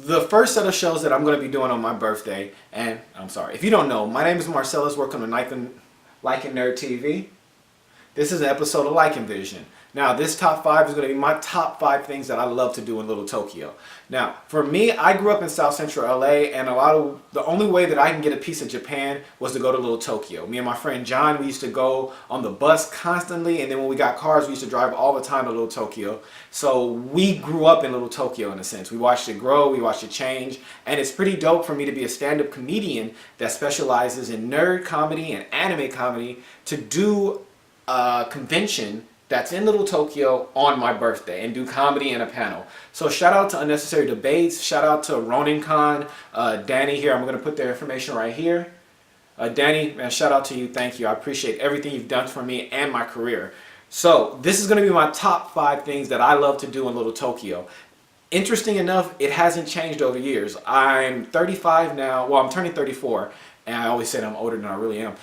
the first set of shows that I'm going to be doing on my birthday, and I'm sorry, if you don't know, my name is Marcellus, working on LycanNerdtv. This is an episode of Lycan Vision. Now, this top 5 is going to be my top 5 things that I love to do in Little Tokyo. Now, for me, I grew up in South Central LA, and the only way that I can get a piece of Japan was to go to Little Tokyo. Me and my friend John, we used to go on the bus constantly, and then when we got cars, we used to drive all the time to Little Tokyo. So we grew up in Little Tokyo in a sense. We watched it grow, we watched it change, and it's pretty dope for me to be a stand-up comedian that specializes in nerd comedy and anime comedy to do a convention that's in Little Tokyo on my birthday and do comedy and a panel. So shout out to Unnecessary Debates, shout out to Ronin Khan, Danny here, I'm going to put their information right here. Danny, man, shout out to you, thank you, I appreciate everything you've done for me and my career. So this is going to be my top 5 things that I love to do in Little Tokyo. Interesting enough, it hasn't changed over years. I'm 35 now, well I'm turning 34, and I always say I'm older than I really am.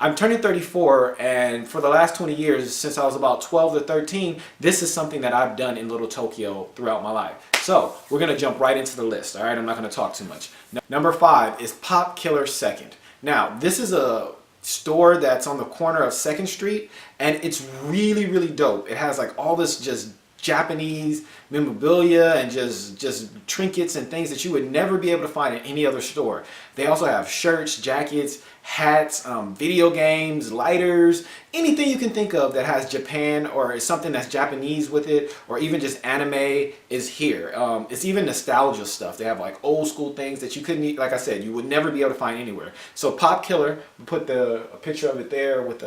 I'm turning 34, and for the last 20 years, since I was about 12 to 13, this is something that I've done in Little Tokyo throughout my life. So we're going to jump right into the list, all right? I'm not going to talk too much. Number 5 is Pop Killer Second. Now, this is a store that's on the corner of 2nd Street, and it's really, really dope. It has like all this just Japanese memorabilia and just trinkets and things that you would never be able to find in any other store. They also have shirts, jackets, hats, video games, lighters, anything you can think of that has Japan or is something that's Japanese with it, or even just anime is here. It's even nostalgia stuff. They have like old school things that you couldn't, like I said, you would never be able to find anywhere. So Pop Killer, put a picture of it there with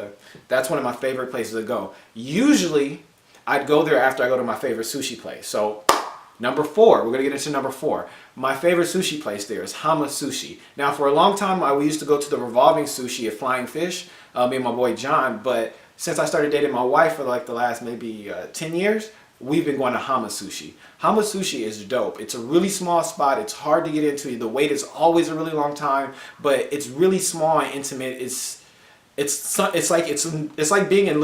that's one of my favorite places to go. Usually I'd go there after I go to my favorite sushi place. So number 4, we're going to get into number 4. My favorite sushi place there is Hama Sushi. Now, for a long time, we used to go to the revolving sushi at Flying Fish, me and my boy John, but since I started dating my wife for like the last maybe 10 years, we've been going to Hama Sushi. Hama Sushi is dope. It's a really small spot. It's hard to get into. The wait is always a really long time, but it's really small and intimate. It's like being in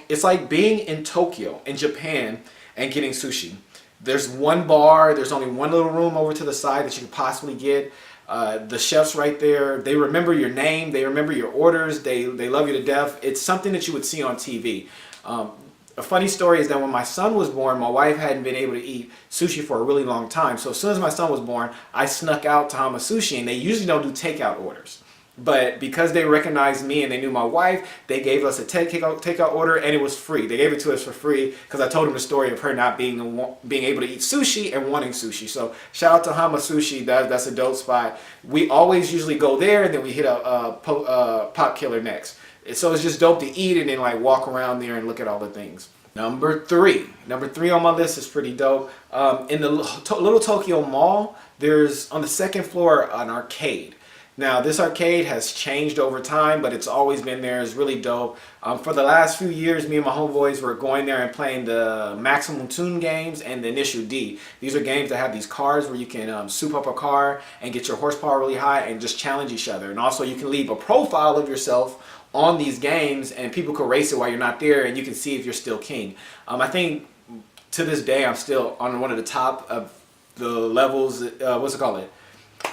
It's like being in Tokyo, in Japan, and getting sushi. There's one bar, there's only one little room over to the side that you could possibly get. The chefs right there, they remember your name, they remember your orders, they love you to death. It's something that you would see on TV. A funny story is that when my son was born, my wife hadn't been able to eat sushi for a really long time. So as soon as my son was born, I snuck out to Hama Sushi, and they usually don't do takeout orders. But because they recognized me and they knew my wife, they gave us a takeout order, and it was free. They gave it to us for free because I told them the story of her not being able to eat sushi and wanting sushi. So shout out to Hama Sushi. That's a dope spot. We always usually go there, and then we hit a Pop Killer next. So it's just dope to eat and then like walk around there and look at all the things. Number 3 on my list is pretty dope. In the Little Tokyo Mall, there's on the 2nd floor an arcade. Now, this arcade has changed over time, but it's always been there. It's really dope. For the last few years, me and my homeboys were going there and playing the Maximum Tune games and the Initial D. These are games that have these cars where you can soup up a car and get your horsepower really high and just challenge each other. And also, you can leave a profile of yourself on these games, and people can race it while you're not there, and you can see if you're still king. I think to this day, I'm still on one of the top of the levels. What's it called?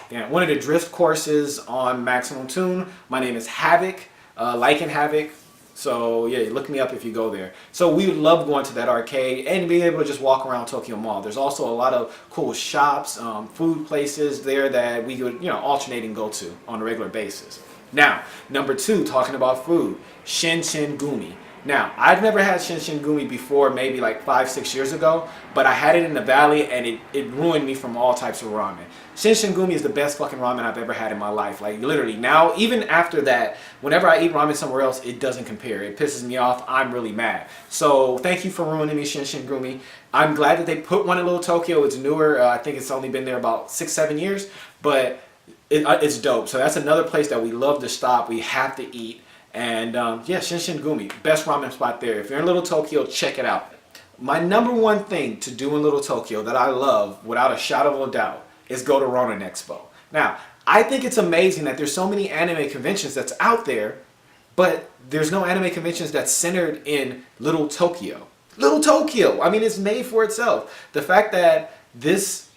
Yeah, one of the drift courses on Maximum Tune. My name is Havoc, Lycan Havoc. So yeah, look me up if you go there. So we would love going to that arcade and being able to just walk around Tokyo Mall. There's also a lot of cool shops, food places there that we would alternate and go to on a regular basis. Now, number 2, talking about food, Shinshin Gumi. Now, I've never had Shinshin Gumi before, maybe like 5-6 years ago, but I had it in the valley, and it ruined me from all types of ramen. Shinshin Gumi is the best fucking ramen I've ever had in my life. Like literally now, even after that, whenever I eat ramen somewhere else, it doesn't compare. It pisses me off. I'm really mad. So thank you for ruining me, Shinshin Gumi. I'm glad that they put one in Little Tokyo. It's newer. I think it's only been there about 6-7 years, but it's dope. So that's another place that we love to stop. We have to eat. And yeah, Shinshin Gumi, best ramen spot there. If you're in Little Tokyo, check it out. My number 1 thing to do in Little Tokyo that I love, without a shadow of a doubt, is go to Ronin Expo. Now, I think it's amazing that there's so many anime conventions that's out there, but there's no anime conventions that's centered in Little Tokyo. Little Tokyo, I mean, it's made for itself. The fact that this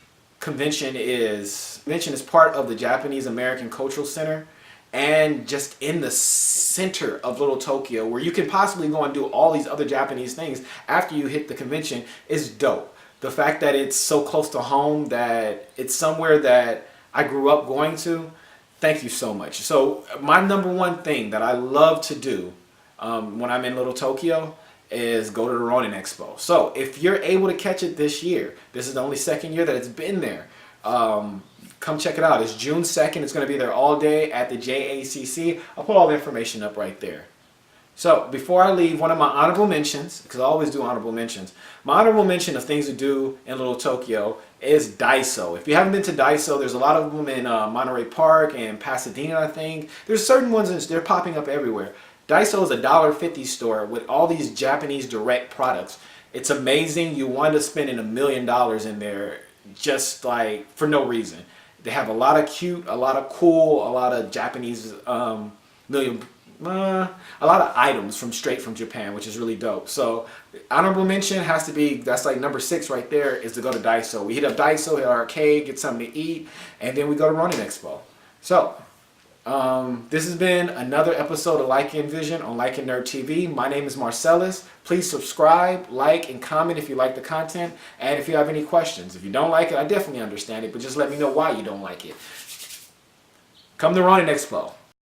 convention is part of the Japanese American Cultural Center, and just in the center of Little Tokyo, where you can possibly go and do all these other Japanese things after you hit the convention, is dope. The fact that it's so close to home, that it's somewhere that I grew up going to, thank you so much. So my number one thing that I love to do when I'm in Little Tokyo is go to the Ronin Expo. So if you're able to catch it this year, this is the only second year that it's been there. Come check it out. It's June 2nd. It's going to be there all day at the JACC. I'll put all the information up right there. So before I leave, one of my honorable mentions, because I always do honorable mentions, my honorable mention of things to do in Little Tokyo is Daiso. If you haven't been to Daiso, there's a lot of them in Monterey Park and Pasadena, I think. There's certain ones, they're popping up everywhere. Daiso is a $1.50 store with all these Japanese direct products. It's amazing. You wind up spending $1 million in there just like for no reason. They have a lot of cute, a lot of cool, a lot of Japanese, a lot of items straight from Japan, which is really dope. So honorable mention has to be, that's like number 6 right there, is to go to Daiso. We hit up Daiso, hit our arcade, get something to eat, and then we go to Ronin Expo. So this has been another episode of Lycan Vision on LycanNerdtv. My name is Marcellus. Please subscribe, like, and comment if you like the content, and if you have any questions. If you don't like it, I definitely understand it, but just let me know why you don't like it. Come to Ronin Expo.